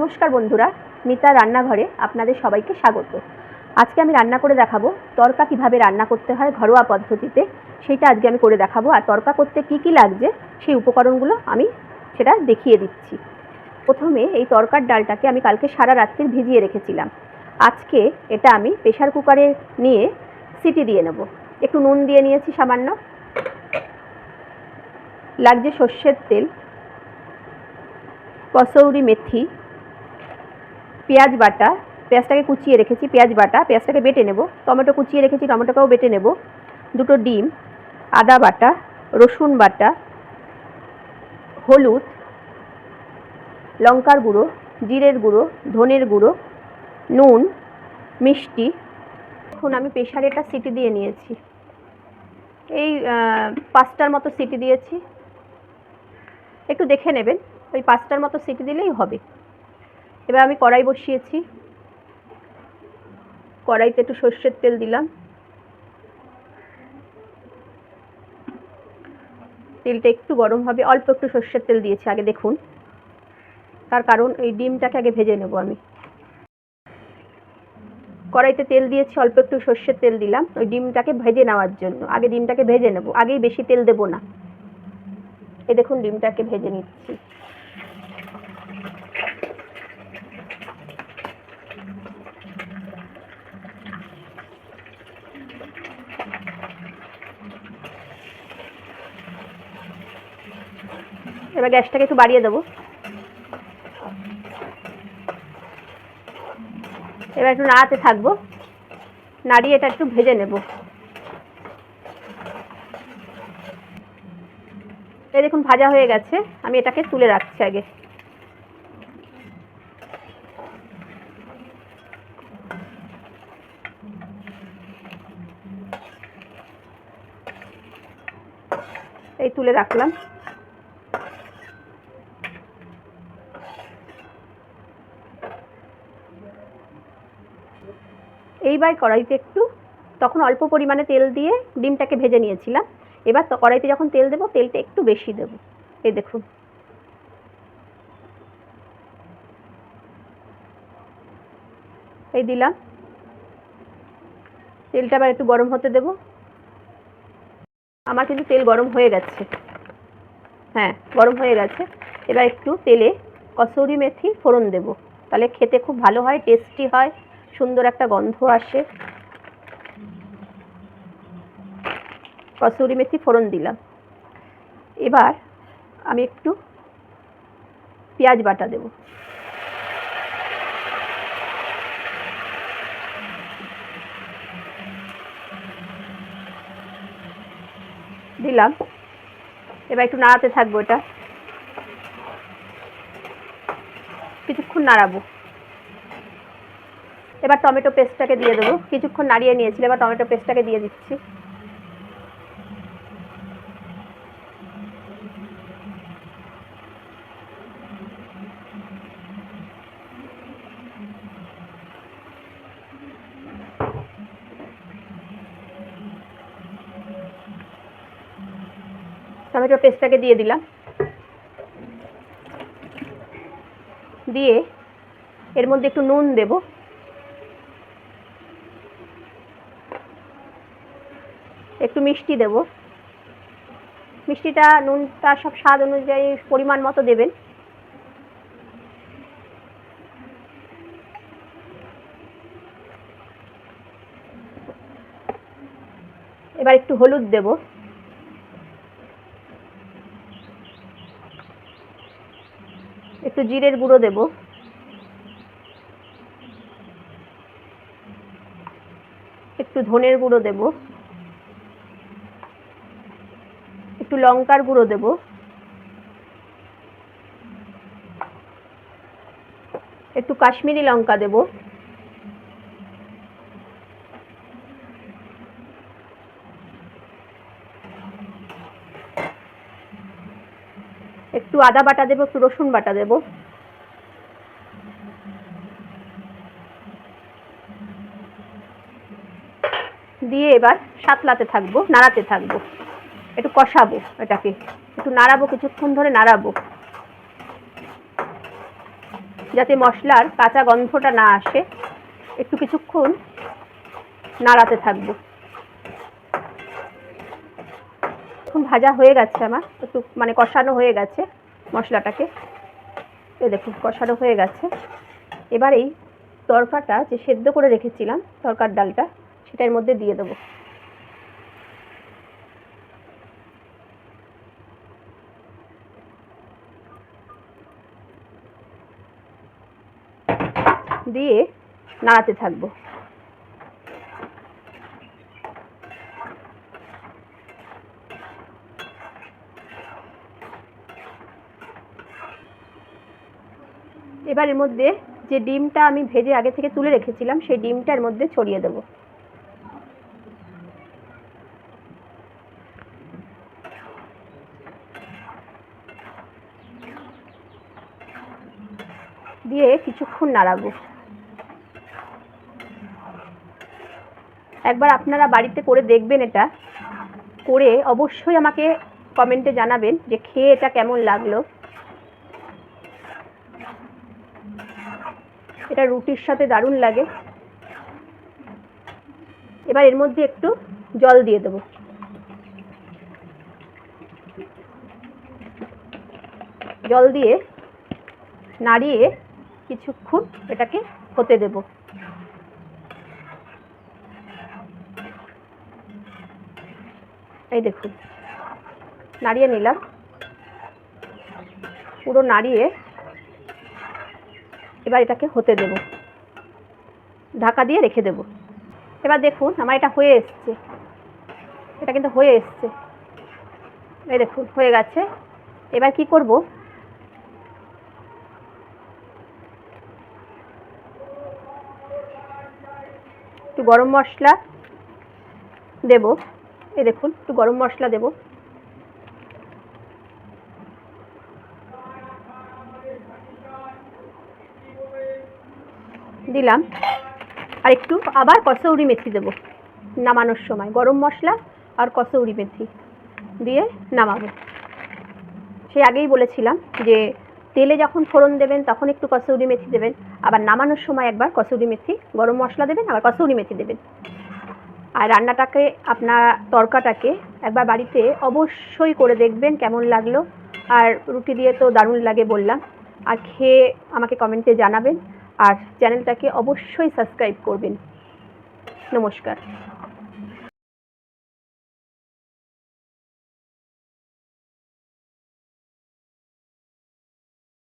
নমস্কার বন্ধুরা, মিতা রান্নাঘরে আপনাদের সবাইকে স্বাগত। আজকে আমি রান্না করে দেখাবো তরকা কিভাবে রান্না করতে হয় ঘরোয়া পদ্ধতিতে, সেটা আজকে আমি করে দেখাবো। আর তরকা করতে কি কি লাগছে সেই উপকরণগুলো আমি সেটা দেখিয়ে দিচ্ছি। প্রথমে এই তরকার ডালটাকে আমি কালকে সারা রাত্রি ভিজিয়ে রেখেছিলাম। আজকে এটা আমি প্রেসার কুকারে নিয়ে সিটি দিয়ে নেব। একটু নুন দিয়ে নিয়েছি সামান্য, লাগছে সর্ষের তেল, কসৌরি মেথি, পেঁয়াজ বাটা, পেঁয়াজটাকে কুচিয়ে রেখেছি, পেঁয়াজ বাটা, পেঁয়াজটাকে বেটে নেব, টমেটো কুচিয়ে রেখেছি, টমেটোটাও বেটে নেব, দুটো ডিম, আদা বাটা, রসুন বাটা, হলুদ, লঙ্কার গুঁড়ো, জিরের গুঁড়ো, ধনের গুঁড়ো, নুন, মিষ্টি। এখন আমি প্রেসারে একটা সিটি দিয়ে নিয়েছি, এই 5টার মতো সিটি দিয়েছি। একটু দেখে নেবেন, ওই 5টার মতো সিটি দিলেই হবে। এবার আমি কড়াই বসিয়েছি, কড়াইতে একটু সর্ষের তেল দিলাম, তেলটা একটু গরম হবে, অল্প একটু সর্ষের তেল দিয়েছি আগে, দেখুন। তার কারণ এই ডিমটাকে আগে ভেজে নেব আমি। কড়াইতে তেল দিয়েছি, অল্প একটু সর্ষের তেল দিলাম ওই ডিমটাকে ভেজে নেওয়ার জন্য। আগে ডিমটাকে ভেজে নেব, আগেই বেশি তেল দেব না। এই দেখুন ডিমটাকে ভেজে নিচ্ছি। এবার গ্যাসটাকে একটু বাড়িয়ে দেবো। এবার একটু নাড়াতে থাকবো, নাড়িয়ে এটা একটু ভেজে নেব। এই দেখুন ভাজা হয়ে গেছে, আমি এটাকে তুলে রাখছি আগে। এই তুলে রাখলাম। এইবার কড়াইতে একটু, তখন অল্প পরিমাণে তেল দিয়ে ডিমটাকে ভেজে নিয়েছিলাম। এবার তো কড়াইতে যখন তেল দেবো, তেলটা একটু বেশি দেব। এই দেখুন, এই দিলাম। তেলটা আবার একটু গরম হতে দেব। আমার কিন্তু তেল গরম হয়ে গেছে, হ্যাঁ গরম হয়ে গেছে। এবার একটু তেলে কসুরি মেথি ফোড়ন দেব, তাহলে খেতে খুব ভালো হয়, টেস্টি হয়, সুন্দর একটা গন্ধ আসে। কসুরি মেথি ফোড়ন দিলাম। এবার আমি একটু পেঁয়াজ বাটা দেব, দিলাম। এবার একটু নাড়াতে থাকবো, এটা কিছুক্ষণ নাড়াবো। এবার টমেটো পেস্টটাকে দিয়ে দেবো, কিছুক্ষণ নাড়িয়ে নিয়েছিল, এবার টমেটো পেস্টটাকে দিয়ে দিচ্ছি। টমেটো পেস্টটাকে দিয়ে দিলাম, দিয়ে এর মধ্যে একটু নুন দেব, একটু মিষ্টি দেব। মিষ্টিটা নুনটা সব স্বাদ অনুযায়ী পরিমাণ মতো দেবেন। এবার একটু হলুদ দেব, একটু জিরের গুঁড়ো দেব, একটু ধনের গুঁড়ো দেব, একটু লঙ্কার গুঁড়ো দেব, একটু কাশ্মীরি লঙ্কা দেব, একটু আদা বাটা দেব, একটু রসুন বাটা দেব। দিয়ে এবার সাতলাতে থাকবো, নাড়াতে থাকবো, একটু কষাবো, এটাকে একটু নাড়াবো, কিছুক্ষণ ধরে নাড়াবো। যাতে মশলার কাঁচা গন্ধটা না আসে একটু কিছুক্ষণ নাড়াতে থাকবো। এখন ভাজা হয়ে গেছে আমার, একটু মানে কষানো হয়ে গেছে মশলাটাকে, এই দেখুন কষানো হয়ে গেছে। এবার এই তরকাটা যে সেদ্ধ করে রেখেছিলাম তরকার ডালটা সেটার মধ্যে দিয়ে দেবো। দিয়ে নাড়াতে থাকবো। এবার এর মধ্যে যে ডিমটা আমি ভেজে আগে থেকে তুলে রেখেছিলাম সেই ডিমটা এর মধ্যে ছড়িয়ে দেবো। দিয়ে কিছুক্ষণ নাড়াবো। একবার আপনারা বাড়িতে করে দেখবেন, এটা করে অবশ্যই আমাকে কমেন্টে জানাবেন যে খেয়ে এটা কেমন লাগলো। এটা রুটির সাথে দারুণ লাগে। এবার এর মধ্যে একটু জল দিয়ে দেবো। জল দিয়ে নাড়িয়ে কিছুক্ষণ এটাকে হতে দেব। এই দেখুন নাড়িয়ে নিলাম, পুরো নাড়িয়ে এবার এটাকে হতে দেব, ঢাকা দিয়ে রেখে দেব। এবার দেখুন আমার এটা হয়ে এসছে, এটা কিন্তু হয়ে এসছে, এই দেখুন হয়ে গেছে। এবার কি করব, একটু গরম মশলা দেব। এই দেখুন একটু গরম মশলা দেব। দিলাম, আর একটু আবার কসৌরি মেথি দেব নামানোর সময়। গরম মশলা আর কসৌরি মেথি দিয়ে নামাবো। সে আগেই বলেছিলাম যে তেলে যখন ফোড়ন দেবেন তখন একটু কসৌরি মেথি দেবেন, আবার নামানোর সময় একবার কসৌরি মেথি, গরম মশলা দেবেন, আবার কসৌরি মেথি দেবেন। আর রান্নাটাকে আপনার তরকাটাকে একবার বাড়িতে অবশ্যই করে দেখবেন কেমন লাগলো। আর রুটি দিয়ে তো দারুণ লাগে বললাম। আর খেয়ে আমাকে কমেন্টে জানাবেন, আর চ্যানেলটাকে অবশ্যই সাবস্ক্রাইব করবেন। নমস্কার।